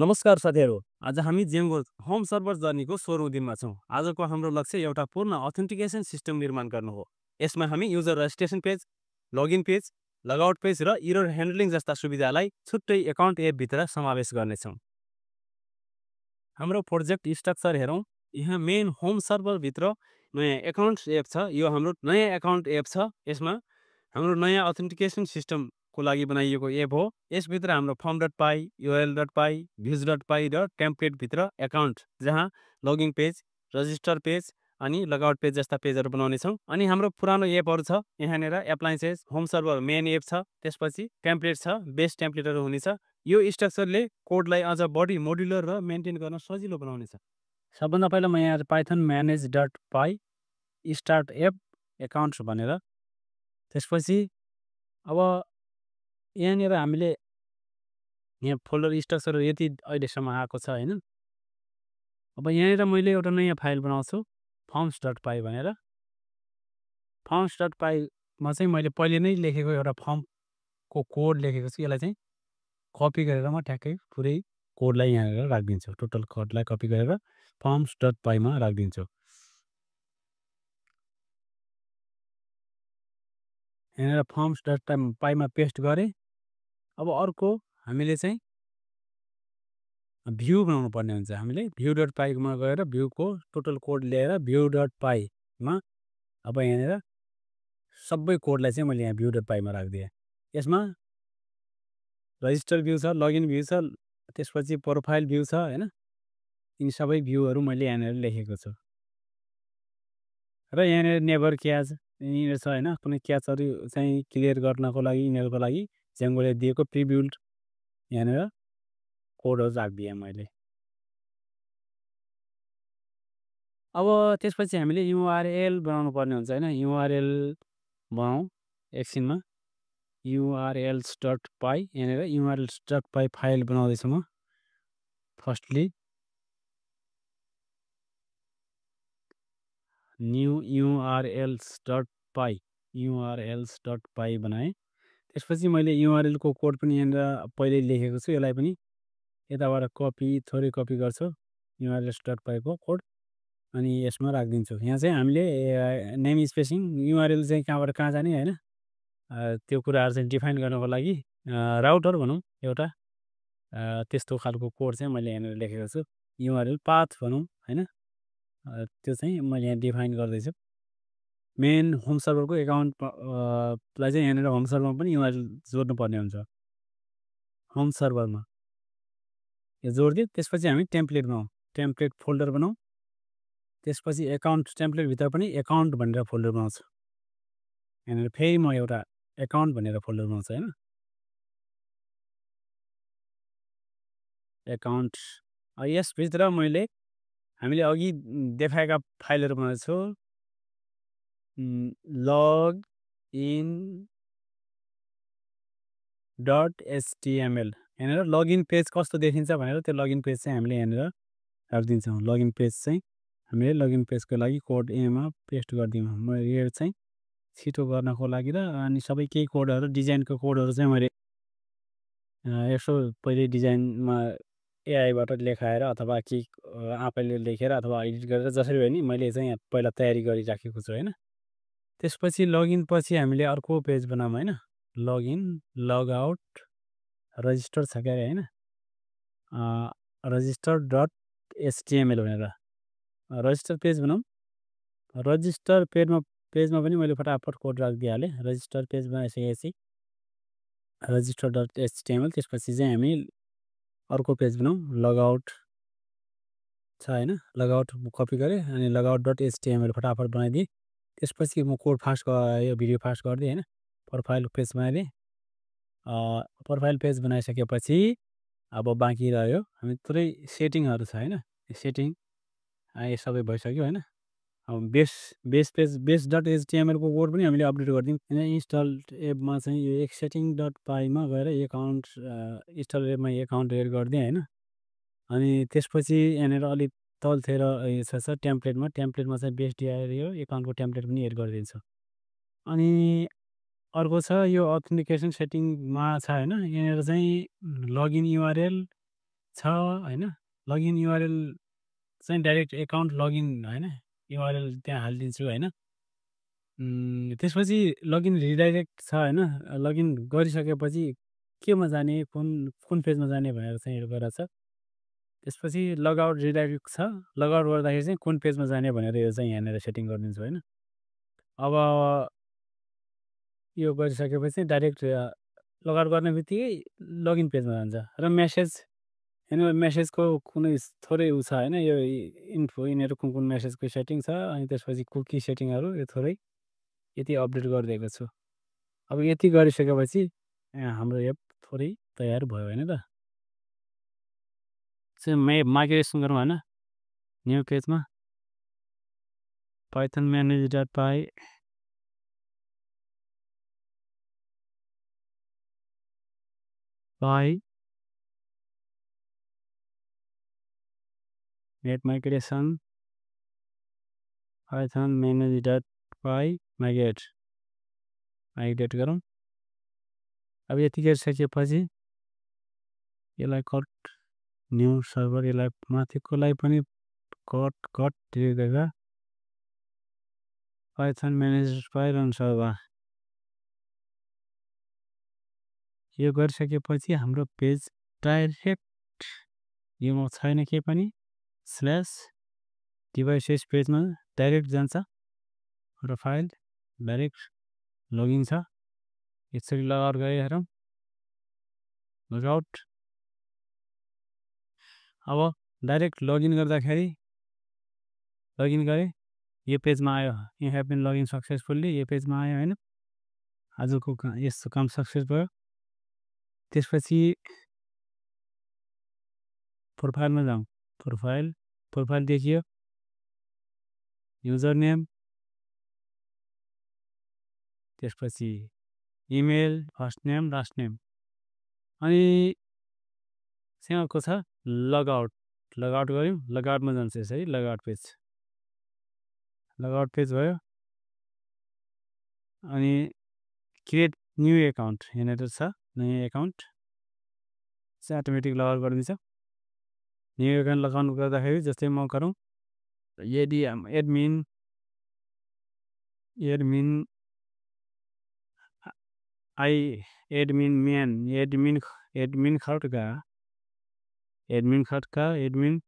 नमस्कार साथीहरू। आज हामी जेमको होम सर्भर जर्नीको 16औं दिनमा छौँ। आजको हाम्रो लक्ष्य एउटा पूर्ण अथेन्टिकेसन सिस्टम निर्माण गर्नु हो। यसमा हामी user registration page, login page, logout page र एरर ह्यान्डलिङ जस्ता सुविधालाई छुट्टै एकाउन्ट एपभित्र समावेश गर्नेछौँ। हाम्रो प्रोजेक्ट स्ट्रक्चर हेरौँ। यहाँ मेन होम सर्भरभित्र नयाँ एकाउन्ट्स एप छ। यो हाम्रो नयाँ एकाउन्ट एप छ। यसमा हाम्रो नयाँ अथेन्टिकेसन सिस्टमको लागि बनाइएको एप हो। यसभित्र हाम्रो फर्म.py, url.py, views.py र टेम्प्लेटभित्र एकाउन्ट जहाँ लगइन पेज, रजिस्टर पेज अनि लगआउट पेज जस्ता पेजहरू बनाउनेछौँ। अनि हाम्रो पुरानो एपहरू छ। यहाँनिर appliances, home server main app छ, त्यसपछि टेम्प्लेट छ, बेस टेम्प्लेटहरू हुनेछ। यो स्ट्रक्चरले कोडलाई अझ बढी मोड्युलर र मेन्टेन गर्न सजिलो बनाउनेछ। सबभन्दा पहिला म यहाँ Python manage.py start app accounts भनेर, त्यसपछि अब यहाँनिर हामीले यहाँ फोल्डर स्ट्रक्चर यति अहिलेसम्म आएको छ हैन। अब यहाँनिर मैले एउटा नयाँ फाइल बनाउँछु forms.py भनेर। forms.py मा चाहिँ मैले पहिले नै लेखेको एउटा फर्मको कोड लेखेको छु। यसलाई चाहिँ कपी गरेर म ठ्याक्कै पुरै कोडलाई यहाँनिर राखिदिन्छु। टोटल कोडलाई कपी गरेर forms.py मा राखिदिन्छु। यहाँनिर forms.py मा पेस्ट गरेँ। अब अर्को हामीले चाहिँ भ्यू बनाउनु पर्ने हुन्छ। हामीले view.py मा गएर भ्यूको टोटल कोड ल्याएर view.py मा अब यहाँनिर सबै कोडलाई चाहिँ मैले यहाँ view.py मा राखिदिएँ। यसमा रजिस्टर भ्यू छ, लगइन भ्यू छ, त्यसपछि प्रोफाइल भ्यू छ हैन। यिनी सबै भ्यूहरू मैले यहाँनिर लेखेको छु। र यहाँनिर नेभर क्याच यिनीहरू छ हैन। कुनै क्याचहरू चाहिँ क्लियर गर्नको लागि यिनीहरूको लागि जेङ्गोले दिएको प्रिबिल्ड यहाँनिर कोडहरू राखिदिएँ मैले। अब त्यसपछि हामीले युआरएल बनाउनु पर्ने हुन्छ हैन। युआरएल बनाउँ एकछिनमा। urls.py यहाँनिर urls.py फाइल बनाउँदैछु म। फर्स्टली न्यू urls.py बनाएँ। त्यसपछि मैले URL को कोड पनि यहाँनिर पहिल्यै लेखेको छु। यसलाई पनि यताबाट थोरै कपी गर्छु urls.py को कोड अनि यसमा राखिदिन्छु। यहाँ चाहिँ हामीले नेम स्पेसिङ URL चाहिँ कहाँबाट कहाँ जाने हैन, त्यो कुराहरू चाहिँ डिफाइन गर्नको लागि राउटर भनौँ एउटा त्यस्तो खालको कोड चाहिँ मैले यहाँनिर लेखेको छु। URL पाथ भनौँ हैन, त्यो चाहिँ मैले यहाँ डिफाइन गर्दैछु। मेन होम सर्भरको एकाउन्ट लाई चाहिँ यहाँनिर होम सर्भरमा पनि URL जोड्नु पर्ने हुन्छ। होम सर्भरमा यो जोडिदियो। त्यसपछि हामी टेम्प्लेट बनाउँ। टेम्प्लेट फोल्डर बनाउँ। त्यसपछि एकाउन्ट टेम्प्लेटभित्र पनि एकाउन्ट भनेर फोल्डर बनाउँछु। यहाँनिर फेरि म एउटा एकाउन्ट भनेर फोल्डर बनाउँछु हैन। एकाउन्ट यसभित्र मैले हामीले अघि देखाएका फाइलहरू बनाएको छु। login.html यहाँनिर लगइन पेज कस्तो देखिन्छ भनेर त्यो लगइन पेज चाहिँ हामीले यहाँनिर राखिदिन्छौँ। लगइन पेज चाहिँ हामीले लगइन पेजको लागि कोड एमा पेस्ट गरिदिउँ। म यो चाहिँ छिटो गर्नको लागि र अनि सबै केही कोडहरू डिजाइनको कोडहरू चाहिँ मैले यसो पहिले डिजाइनमा एआईबाट लेखाएर अथवा केही आफैले लेखेर अथवा एडिट गरेर जसरी भयो नि मैले चाहिँ पहिला तयारी गरिराखेको छु हैन। त्यसपछि लगइन पछि हामीले अर्को पेज बनाऊँ हैन। लगइन, लगआउट, रजिस्टर छ क्या हैन। register.html भनेर रजिस्टर पेज बनाऊँ। रजिस्टर पेजमा पनि मैले फटाफट कोड राखिदिइहालेँ। रजिस्टर पेज बनाइसकेपछि register.html त्यसपछि चाहिँ हामी अर्को पेज बनाऊँ। लगआउट छ हैन। लगआउट कपी गरेँ अनि लगआउट.html फटाफट बनाइदिएँ। त्यसपछि म कोड फास्ट यो भिडियो फास्ट गरिदिएँ हैन। प्रोफाइल पेज बनाइदिएँ। प्रोफाइल पेज बनाइसकेपछि अब बाँकी रह्यो हामी थोरै सेटिङहरू छ हैन। सेटिङ यो सबै भइसक्यो हैन। अब बेस.html को कोड पनि हामीले अपडेट गरिदिउँ। हैन इन्स्टल एपमा चाहिँ यो एक setting.py मा गएर एकाउन्ट इन्स्टल एपमा एकाउन्ट एड गरिदिएँ हैन। अनि त्यसपछि यहाँनिर अलिक तलतिर यो छ टेम्प्लेटमा चाहिँ बेस डिआर यो एकाउन्टको टेम्प्लेट पनि एड गरिदिन्छु। अनि अर्को छ यो अथेन्टिकेसन सेटिङमा छ हैन। यहाँनिर चाहिँ लगइन URL छ हैन लगइन युआरएल चाहिँ डाइरेक्ट एकाउन्ट लगइन हैन युआरएल त्यहाँ हालिदिन्छु हैन त्यसपछि लगइन रिडाइरेक्ट छ हैन लगइन गरिसकेपछि केमा जाने कुन पेजमा जाने भनेर चाहिँ हेर्नु गइरहेको छ त्यसपछि लगआउट रिडाइरेक्ट छ लगआउट गर्दाखेरि चाहिँ कुन पेजमा जाने भनेर यो चाहिँ यहाँनिर सेटिङ गरिदिन्छु हैन अब यो गरिसकेपछि डाइरेक्ट लगआउट गर्ने बित्तिकै लगइन पेजमा जान्छ र मेसेज हैन मेसेजको कुनै थोरै उ छ हैन यो इन्फो यिनीहरू कुन मेसेजको सेटिङ छ अनि त्यसपछि कुकी सेटिङहरू यो थोरै यति अपडेट गरिदिएको छु अब यति गरिसकेपछि हाम्रो एप थोरै तयार भयो हैन त चाहिँ माइग्रेसन गरौँ हैन न्यू पेजमा python manage.py get migration python manage.py migrate गरौँ अब यति गरिसकेपछि यसलाई कट न्यू सर्भर यसलाई माथिकोलाई पनि कट डिलिट गरेर python manage.py रन सर्भर यो गरिसकेपछि हाम्रो पेज डाइरेक्ट योमा छैन केही पनि स्ल्यास डिभाइसेस पेजमा डाइरेक्ट जान्छ र फाइल डाइरेक्ट लगइन छ यसरी लगआउट गरे हेरौँ लगआउट अब डाइरेक्ट लगइन गर्दाखेरि लगइन गरे यो पेजमा आयो you have been login successfully यो पेजमा आयो हैन आजको यस्तो काम सक्सेस भयो त्यसपछि प्रोफाइलमा जाउँ प्रोफाइल देखियो युजर नेम त्यसपछि email first name last name अनि सँगको छ लगआउट गऱ्यौँ लगआउटमा जान्छ यसरी लगआउट पेज भयो अनि क्रिएट न्यू एकाउन्ट यहाँनिर छ नयाँ एकाउन्ट चाहिँ अटोमेटिक लगआउट गरिदिन्छ न्यू एकाउन्ट लगआउट गर्दाखेरि जस्तै म गरौँ admin admin Khadka admin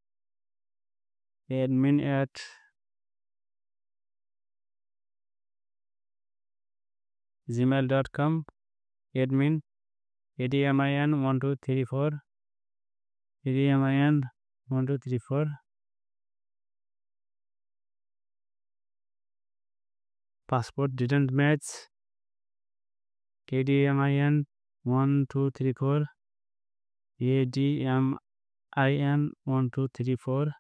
at gmail.com admin 1234 passport didn't match admin 1234 admin 1234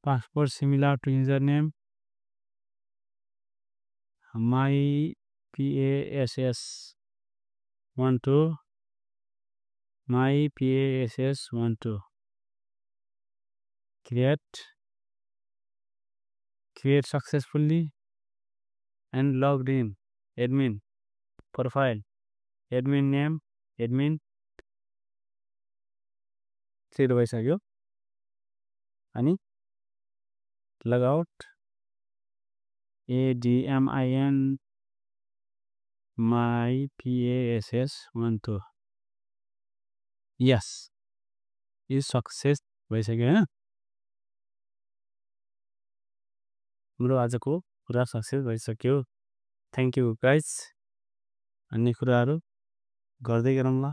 passport similar to username my pass 12 my pass 12 create successfully and logged in admin profile admin name admin set भइसक्यो अनि logout admin my pass 12 yes is success भइसक्यो हैन हाम्रो आजको कुरा success भइसक्यो thank you guys अन्य कुराहरू गर्दै गरौँला